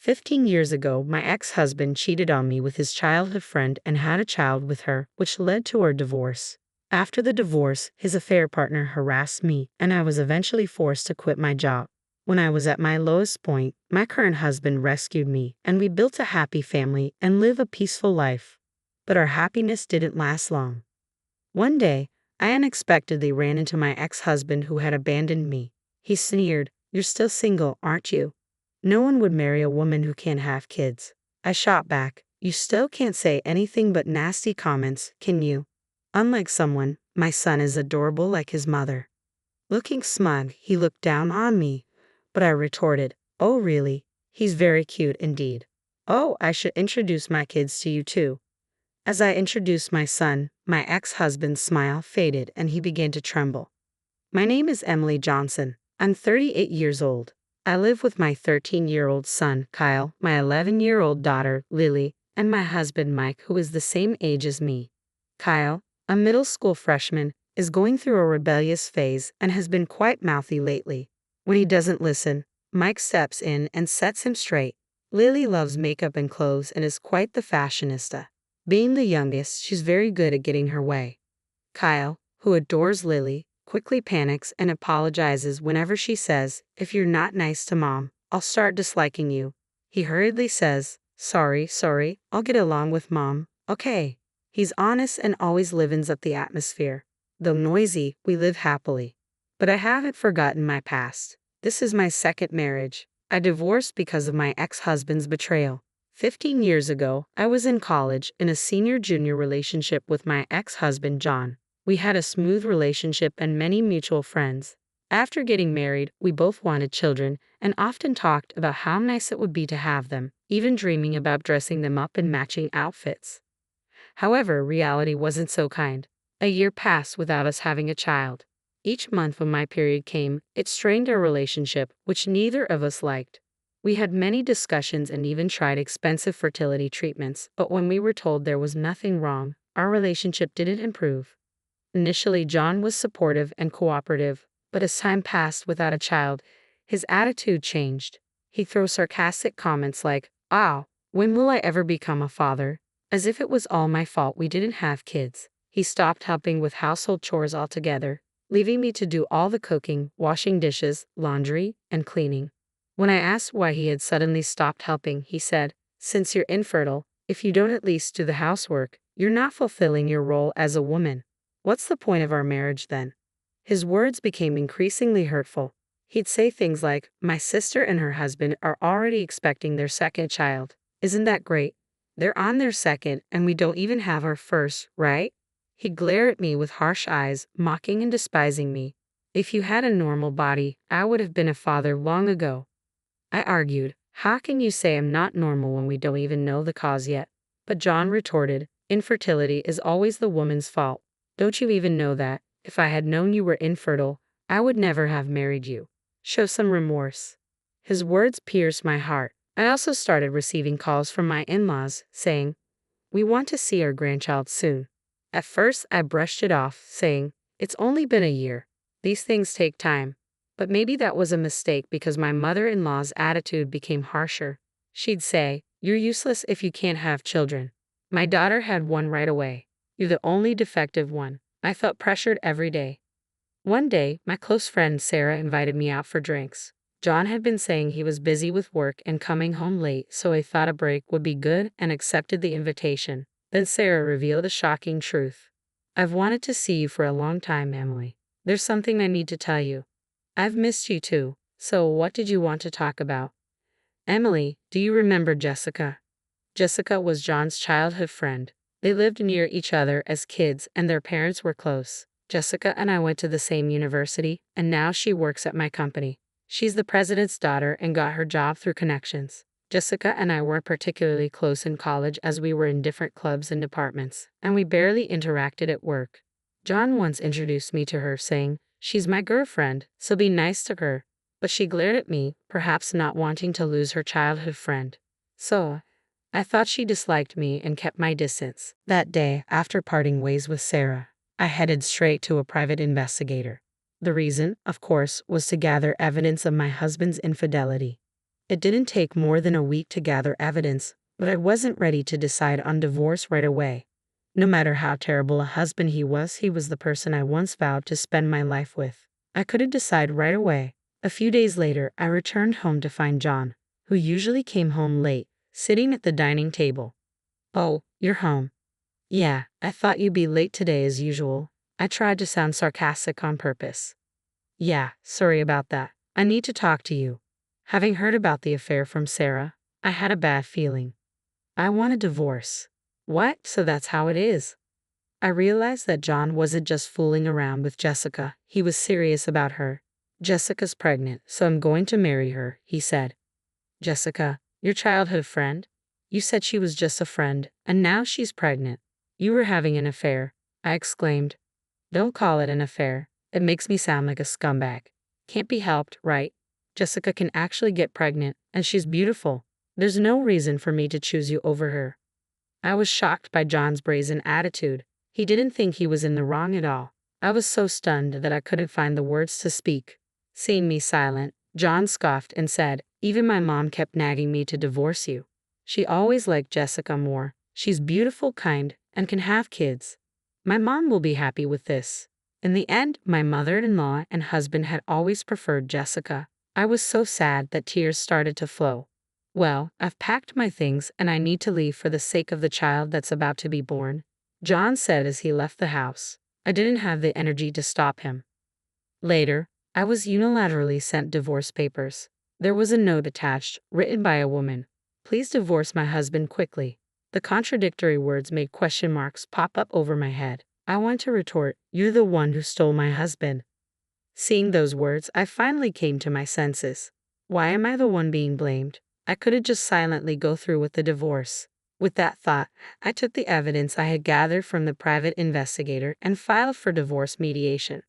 15 years ago, my ex-husband cheated on me with his childhood friend and had a child with her, which led to our divorce. After the divorce, his affair partner harassed me, and I was eventually forced to quit my job. When I was at my lowest point, my current husband rescued me, and we built a happy family and live a peaceful life. But our happiness didn't last long. One day, I unexpectedly ran into my ex-husband who had abandoned me. He sneered, "You're still single, aren't you? No one would marry a woman who can't have kids." I shot back, "You still can't say anything but nasty comments, can you? Unlike someone, my son is adorable like his mother." Looking smug, he looked down on me, but I retorted, "Oh really? He's very cute indeed. Oh, I should introduce my kids to you too." As I introduced my son, my ex-husband's smile faded and he began to tremble. "My name is Emily Johnson. I'm 38 years old. I live with my 13-year-old son, Kyle, my 11-year-old daughter, Lily, and my husband, Mike, who is the same age as me." Kyle, a middle school freshman, is going through a rebellious phase and has been quite mouthy lately. When he doesn't listen, Mike steps in and sets him straight. Lily loves makeup and clothes and is quite the fashionista. Being the youngest, she's very good at getting her way. Kyle, who adores Lily, quickly panics and apologizes whenever she says, "If you're not nice to Mom, I'll start disliking you." He hurriedly says, Sorry, I'll get along with Mom, okay." He's honest and always livens up the atmosphere. Though noisy, we live happily. But I haven't forgotten my past. This is my second marriage. I divorced because of my ex-husband's betrayal. 15 years ago, I was in college in a senior-junior relationship with my ex-husband, John. We had a smooth relationship and many mutual friends. After getting married, we both wanted children and often talked about how nice it would be to have them, even dreaming about dressing them up in matching outfits. However, reality wasn't so kind. A year passed without us having a child. Each month when my period came, it strained our relationship, which neither of us liked. We had many discussions and even tried expensive fertility treatments, but when we were told there was nothing wrong, our relationship didn't improve. Initially, John was supportive and cooperative, but as time passed without a child, his attitude changed. He throws sarcastic comments like, "Ah, when will I ever become a father?" As if it was all my fault we didn't have kids. He stopped helping with household chores altogether, leaving me to do all the cooking, washing dishes, laundry, and cleaning. When I asked why he had suddenly stopped helping, he said, "Since you're infertile, if you don't at least do the housework, you're not fulfilling your role as a woman. What's the point of our marriage then?" His words became increasingly hurtful. He'd say things like, "My sister and her husband are already expecting their second child. Isn't that great? They're on their second, and we don't even have our first, right?" He'd glare at me with harsh eyes, mocking and despising me. "If you had a normal body, I would have been a father long ago." I argued, "How can you say I'm not normal when we don't even know the cause yet?" But John retorted, "Infertility is always the woman's fault. Don't you even know that? If I had known you were infertile, I would never have married you. Show some remorse." His words pierced my heart. I also started receiving calls from my in-laws saying, "We want to see our grandchild soon." At first, I brushed it off, saying, "It's only been a year. These things take time." But maybe that was a mistake because my mother-in-law's attitude became harsher. She'd say, "You're useless if you can't have children." My daughter had one right away. "You're the only defective one." I felt pressured every day. One day, my close friend Sarah invited me out for drinks. John had been saying he was busy with work and coming home late, so I thought a break would be good and accepted the invitation. Then Sarah revealed a shocking truth. "I've wanted to see you for a long time, Emily. There's something I need to tell you. I've missed you too. So what did you want to talk about?" "Emily, do you remember Jessica?" Jessica was John's childhood friend. They lived near each other as kids and their parents were close. Jessica and I went to the same university, and now she works at my company. She's the president's daughter and got her job through connections. Jessica and I weren't particularly close in college as we were in different clubs and departments, and we barely interacted at work. John once introduced me to her, saying, "She's my girlfriend, so be nice to her." But she glared at me, perhaps not wanting to lose her childhood friend. So, I thought she disliked me and kept my distance. That day, after parting ways with Sarah, I headed straight to a private investigator. The reason, of course, was to gather evidence of my husband's infidelity. It didn't take more than a week to gather evidence, but I wasn't ready to decide on divorce right away. No matter how terrible a husband he was the person I once vowed to spend my life with. I couldn't decide right away. A few days later, I returned home to find John, who usually came home late, sitting at the dining table. "Oh, you're home." "Yeah, I thought you'd be late today as usual." I tried to sound sarcastic on purpose. "Yeah, sorry about that. I need to talk to you." Having heard about the affair from Sarah, I had a bad feeling. I want a divorce. What? So that's how it is. I realized that John wasn't just fooling around with Jessica, he was serious about her. "Jessica's pregnant, so I'm going to marry her," he said. "Jessica, your childhood friend? You said she was just a friend, and now she's pregnant." "You were having an affair," I exclaimed. "Don't call it an affair. It makes me sound like a scumbag." "Can't be helped, right? Jessica can actually get pregnant, and she's beautiful. There's no reason for me to choose you over her." I was shocked by John's brazen attitude. He didn't think he was in the wrong at all. I was so stunned that I couldn't find the words to speak. Seeing me silent, John scoffed and said, "Even my mom kept nagging me to divorce you. She always liked Jessica more. She's beautiful, kind, and can have kids. My mom will be happy with this." In the end, my mother-in-law and husband had always preferred Jessica. I was so sad that tears started to flow. "Well, I've packed my things and I need to leave for the sake of the child that's about to be born," John said as he left the house. I didn't have the energy to stop him. Later, I was unilaterally sent divorce papers. There was a note attached, written by a woman. "Please divorce my husband quickly." The contradictory words made question marks pop up over my head. I want to retort, "You're the one who stole my husband." Seeing those words, I finally came to my senses. Why am I the one being blamed? I couldn't just silently go through with the divorce. With that thought, I took the evidence I had gathered from the private investigator and filed for divorce mediation.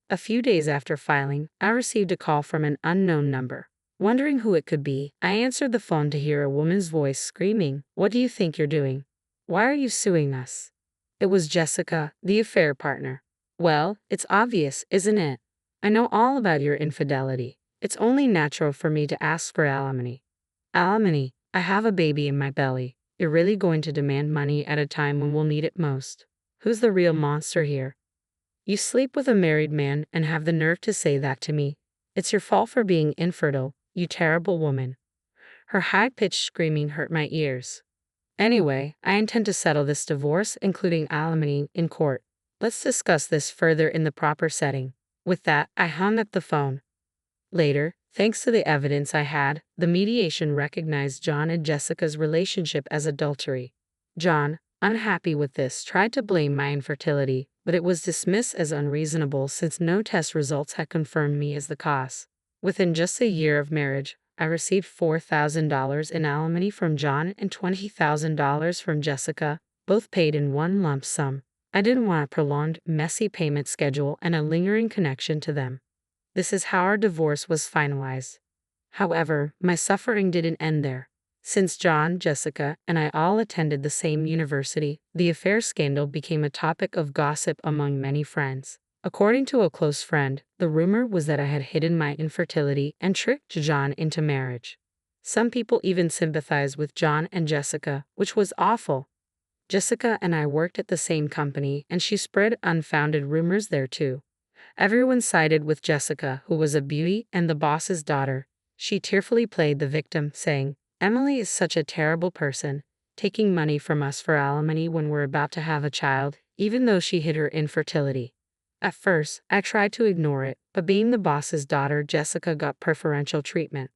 A few days after filing, I received a call from an unknown number. Wondering who it could be, I answered the phone to hear a woman's voice screaming, "What do you think you're doing? Why are you suing us?" It was Jessica, the affair partner. "Well, it's obvious, isn't it? I know all about your infidelity. It's only natural for me to ask for alimony." "Alimony? I have a baby in my belly. You're really going to demand money at a time when we'll need it most? Who's the real monster here? You sleep with a married man and have the nerve to say that to me. It's your fault for being infertile, you terrible woman." Her high-pitched screaming hurt my ears. "Anyway, I intend to settle this divorce, including alimony, in court. Let's discuss this further in the proper setting." With that, I hung up the phone. Later, thanks to the evidence I had, the mediation recognized John and Jessica's relationship as adultery. John, unhappy with this, tried to blame my infertility, but it was dismissed as unreasonable since no test results had confirmed me as the cause. Within just a year of marriage, I received $4,000 in alimony from John and $20,000 from Jessica, both paid in one lump sum. I didn't want a prolonged, messy payment schedule and a lingering connection to them. This is how our divorce was finalized. However, my suffering didn't end there. Since John, Jessica, and I all attended the same university, the affair scandal became a topic of gossip among many friends. According to a close friend, the rumor was that I had hidden my infertility and tricked John into marriage. Some people even sympathized with John and Jessica, which was awful. Jessica and I worked at the same company, and she spread unfounded rumors there too. Everyone sided with Jessica, who was a beauty and the boss's daughter. She tearfully played the victim, saying, "Emily is such a terrible person, taking money from us for alimony when we're about to have a child, even though she hid her infertility." At first, I tried to ignore it, but being the boss's daughter, Jessica got preferential treatment.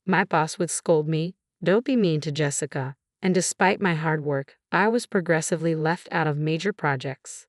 My boss would scold me, "Don't be mean to Jessica." And despite my hard work, I was progressively left out of major projects.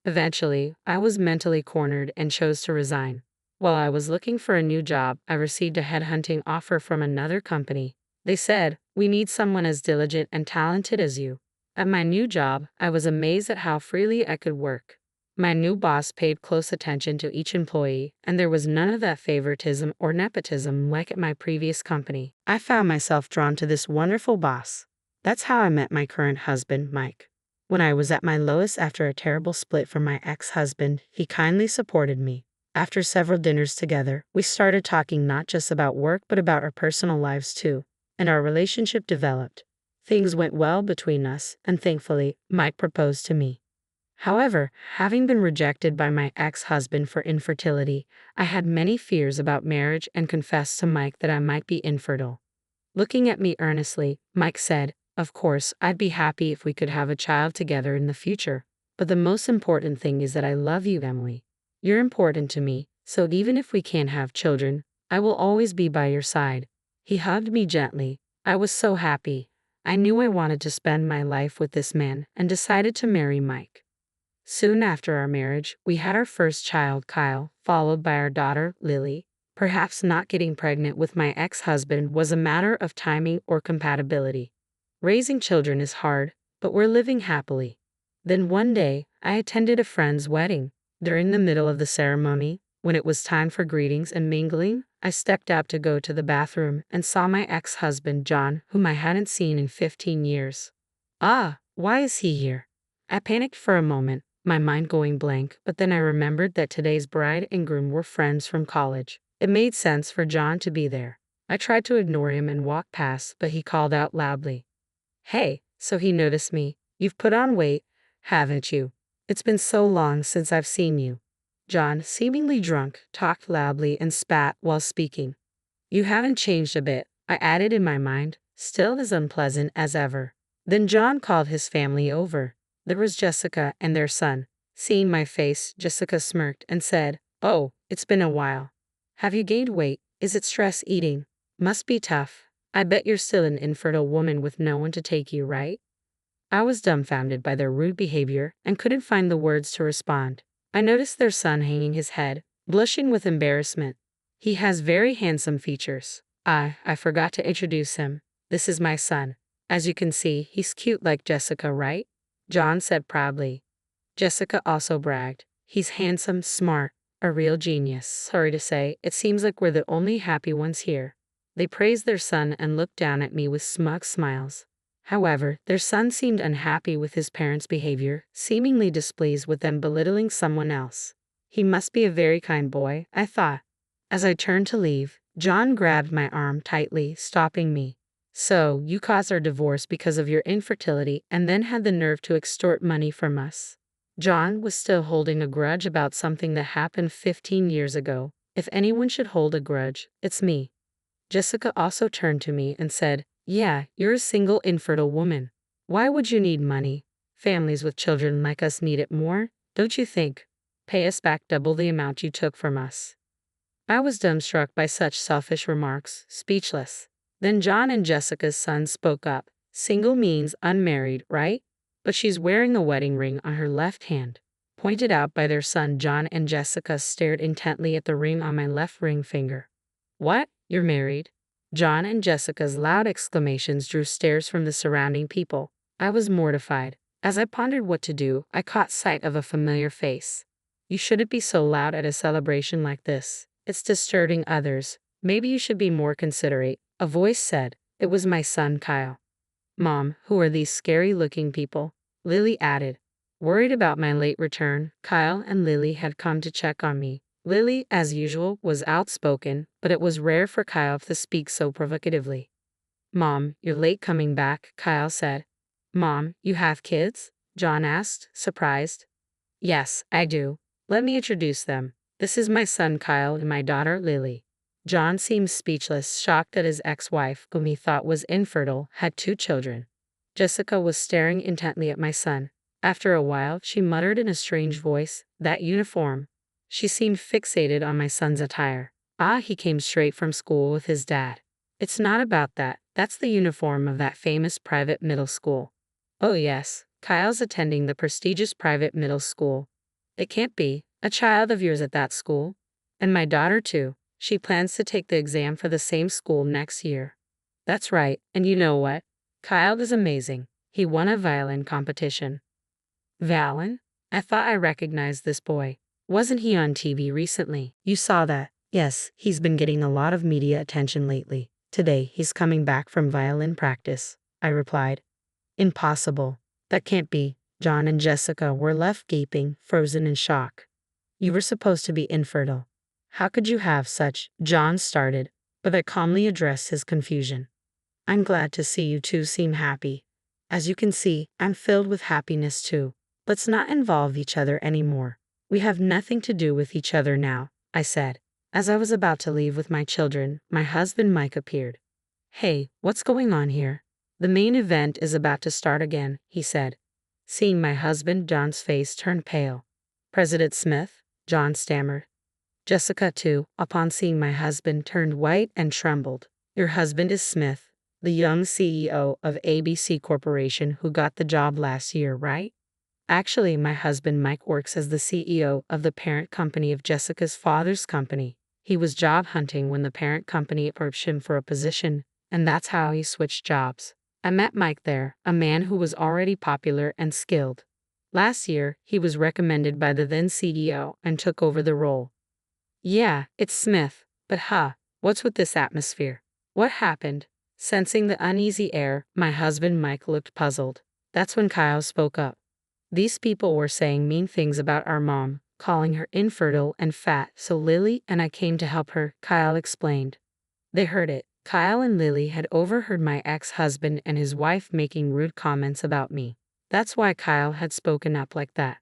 Eventually, I was mentally cornered and chose to resign. While I was looking for a new job, I received a headhunting offer from another company. They said, "We need someone as diligent and talented as you." At my new job, I was amazed at how freely I could work. My new boss paid close attention to each employee, and there was none of that favoritism or nepotism like at my previous company. I found myself drawn to this wonderful boss. That's how I met my current husband, Mike. When I was at my lowest after a terrible split from my ex-husband, he kindly supported me. After several dinners together, we started talking not just about work but about our personal lives too, and our relationship developed. Things went well between us, and thankfully, Mike proposed to me. However, having been rejected by my ex-husband for infertility, I had many fears about marriage and confessed to Mike that I might be infertile. Looking at me earnestly, Mike said, "Of course, I'd be happy if we could have a child together in the future. But the most important thing is that I love you, Emily. You're important to me, so even if we can't have children, I will always be by your side." He hugged me gently. I was so happy. I knew I wanted to spend my life with this man and decided to marry Mike. Soon after our marriage, we had our first child, Kyle, followed by our daughter, Lily. Perhaps not getting pregnant with my ex-husband was a matter of timing or compatibility. Raising children is hard, but we're living happily. Then one day, I attended a friend's wedding. During the middle of the ceremony, when it was time for greetings and mingling, I stepped out to go to the bathroom and saw my ex-husband, John, whom I hadn't seen in 15 years. Ah, why is he here? I panicked for a moment, my mind going blank, but then I remembered that today's bride and groom were friends from college. It made sense for John to be there. I tried to ignore him and walk past, but he called out loudly, "Hey," so he noticed me. "You've put on weight, haven't you? It's been so long since I've seen you." John, seemingly drunk, talked loudly and spat while speaking. "You haven't changed a bit," I added in my mind, still as unpleasant as ever. Then John called his family over. There was Jessica and their son. Seeing my face, Jessica smirked and said, "Oh, it's been a while. Have you gained weight? Is it stress eating? Must be tough. I bet you're still an infertile woman with no one to take you, right?" I was dumbfounded by their rude behavior and couldn't find the words to respond. I noticed their son hanging his head, blushing with embarrassment. "He has very handsome features. I forgot to introduce him. This is my son. As you can see, he's cute like Jessica, right?" John said proudly. Jessica also bragged. "He's handsome, smart, a real genius. Sorry to say, it seems like we're the only happy ones here." They praised their son and looked down at me with smug smiles. However, their son seemed unhappy with his parents' behavior, seemingly displeased with them belittling someone else. He must be a very kind boy, I thought. As I turned to leave, John grabbed my arm tightly, stopping me. "So, you caused our divorce because of your infertility and then had the nerve to extort money from us." John was still holding a grudge about something that happened 15 years ago. If anyone should hold a grudge, it's me. Jessica also turned to me and said, "Yeah, you're a single infertile woman. Why would you need money? Families with children like us need it more, don't you think? Pay us back double the amount you took from us." I was dumbstruck by such selfish remarks, speechless. Then John and Jessica's son spoke up. "Single means unmarried, right? But she's wearing a wedding ring on her left hand." Pointed out by their son, John and Jessica stared intently at the ring on my left ring finger. "What? You're married?" John and Jessica's loud exclamations drew stares from the surrounding people. I was mortified. As I pondered what to do, I caught sight of a familiar face. "You shouldn't be so loud at a celebration like this. It's disturbing others. Maybe you should be more considerate," a voice said. It was my son, Kyle. "Mom, who are these scary-looking people?" Lily added. Worried about my late return, Kyle and Lily had come to check on me. Lily, as usual, was outspoken, but it was rare for Kyle to speak so provocatively. "Mom, you're late coming back," Kyle said. "Mom, you have kids?" John asked, surprised. "Yes, I do. Let me introduce them. This is my son Kyle and my daughter Lily." John seemed speechless, shocked that his ex-wife, whom he thought was infertile, had 2 children. Jessica was staring intently at my son. After a while, she muttered in a strange voice, "That uniform." She seemed fixated on my son's attire. He came straight from school with his dad. "It's not about that. That's the uniform of that famous private middle school." "Oh yes, Kyle's attending the prestigious private middle school." "It can't be. A child of yours at that school?" "And my daughter too. She plans to take the exam for the same school next year." "That's right, and you know what? Kyle is amazing. He won a violin competition." "Violin? I thought I recognized this boy. Wasn't he on TV recently?" "You saw that." "Yes, he's been getting a lot of media attention lately. Today, he's coming back from violin practice," I replied. "Impossible. That can't be." John and Jessica were left gaping, frozen in shock. You were supposed to be infertile. How could you have such? John started, but I calmly addressed his confusion. I'm glad to see you two seem happy. As you can see, I'm filled with happiness too. Let's not involve each other anymore. We have nothing to do with each other now, I said. As I was about to leave with my children, my husband Mike appeared. Hey, what's going on here? The main event is about to start again, he said. Seeing my husband, John's face turned pale. President Smith, John stammered. Jessica, too, upon seeing my husband, turned white and trembled. Your husband is Smith, the young CEO of ABC Corporation who got the job last year, right? Actually, my husband Mike works as the CEO of the parent company of Jessica's father's company. He was job hunting when the parent company approached him for a position, and that's how he switched jobs. I met Mike there, a man who was already popular and skilled. Last year, he was recommended by the then CEO and took over the role. Yeah, it's Smith, but what's with this atmosphere? What happened? Sensing the uneasy air, my husband Mike looked puzzled. That's when Kyle spoke up. These people were saying mean things about our mom, calling her infertile and fat, so Lily and I came to help her, Kyle explained. They heard it. Kyle and Lily had overheard my ex-husband and his wife making rude comments about me. That's why Kyle had spoken up like that.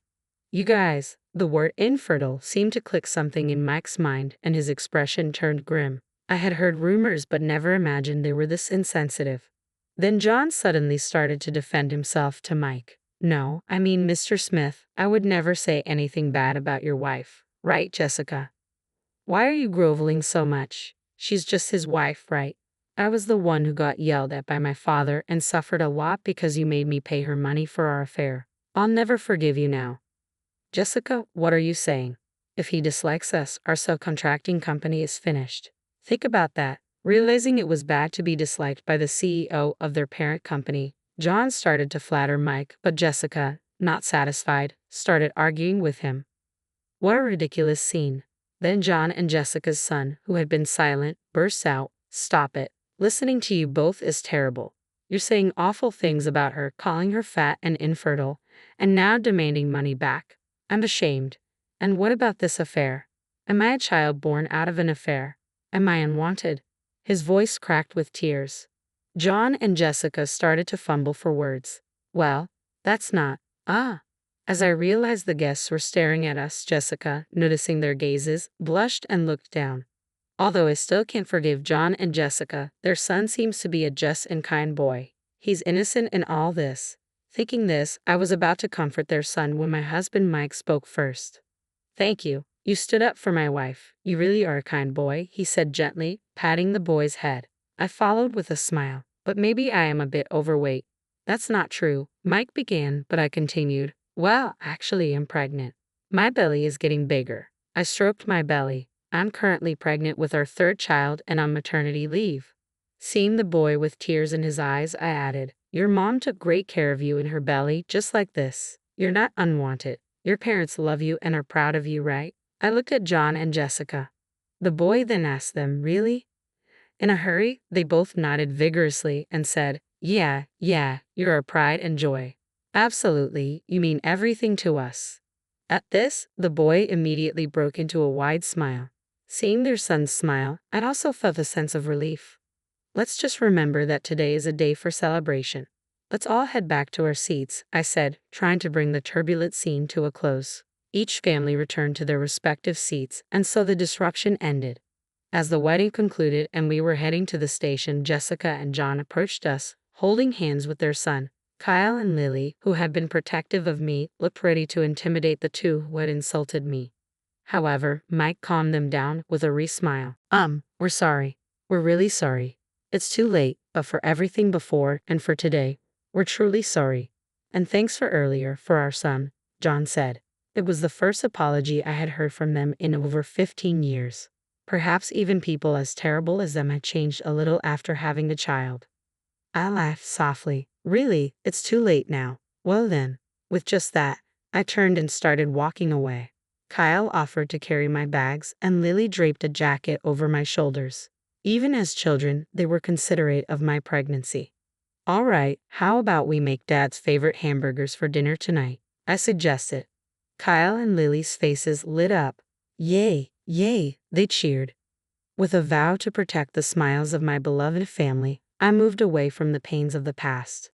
You guys, the word infertile seemed to click something in Mike's mind and his expression turned grim. I had heard rumors but never imagined they were this insensitive. Then John suddenly started to defend himself to Mike. No, I mean, Mr. Smith, I would never say anything bad about your wife. Right, Jessica? Why are you groveling so much? She's just his wife, right? I was the one who got yelled at by my father and suffered a lot because you made me pay her money for our affair. I'll never forgive you now. Jessica, what are you saying? If he dislikes us, our subcontracting company is finished. Think about that. Realizing it was bad to be disliked by the CEO of their parent company, John started to flatter Mike, but Jessica, not satisfied, started arguing with him. What a ridiculous scene. Then John and Jessica's son, who had been silent, burst out, Stop it. Listening to you both is terrible. You're saying awful things about her, calling her fat and infertile, and now demanding money back. I'm ashamed. And what about this affair? Am I a child born out of an affair? Am I unwanted? His voice cracked with tears. John and Jessica started to fumble for words. Well, that's not. As I realized the guests were staring at us, Jessica, noticing their gazes, blushed and looked down. Although I still can't forgive John and Jessica, their son seems to be a just and kind boy. He's innocent in all this. Thinking this, I was about to comfort their son when my husband Mike spoke first. Thank you. You stood up for my wife. You really are a kind boy, he said gently, patting the boy's head. I followed with a smile. But maybe I am a bit overweight. That's not true, Mike began, but I continued. Well, actually, I'm pregnant. My belly is getting bigger. I stroked my belly. I'm currently pregnant with our third child and on maternity leave. Seeing the boy with tears in his eyes, I added, Your mom took great care of you in her belly, just like this. You're not unwanted. Your parents love you and are proud of you, right? I looked at John and Jessica. The boy then asked them, Really? In a hurry, they both nodded vigorously and said, Yeah, you're our pride and joy. Absolutely, you mean everything to us. At this, the boy immediately broke into a wide smile. Seeing their son's smile, I'd also felt a sense of relief. Let's just remember that today is a day for celebration. Let's all head back to our seats, I said, trying to bring the turbulent scene to a close. Each family returned to their respective seats, and so the disruption ended. As the wedding concluded and we were heading to the station, Jessica and John approached us, holding hands with their son. Kyle and Lily, who had been protective of me, looked ready to intimidate the two who had insulted me. However, Mike calmed them down with a smile. We're sorry. We're really sorry. It's too late, but for everything before and for today, we're truly sorry. And thanks for earlier, for our son, John said. It was the first apology I had heard from them in over 15 years. Perhaps even people as terrible as them had changed a little after having a child. I laughed softly. Really, it's too late now. Well then. With just that, I turned and started walking away. Kyle offered to carry my bags, and Lily draped a jacket over my shoulders. Even as children, they were considerate of my pregnancy. All right, how about we make Dad's favorite hamburgers for dinner tonight? I suggested. Kyle and Lily's faces lit up. Yay, yay, they cheered. With a vow to protect the smiles of my beloved family, I moved away from the pains of the past.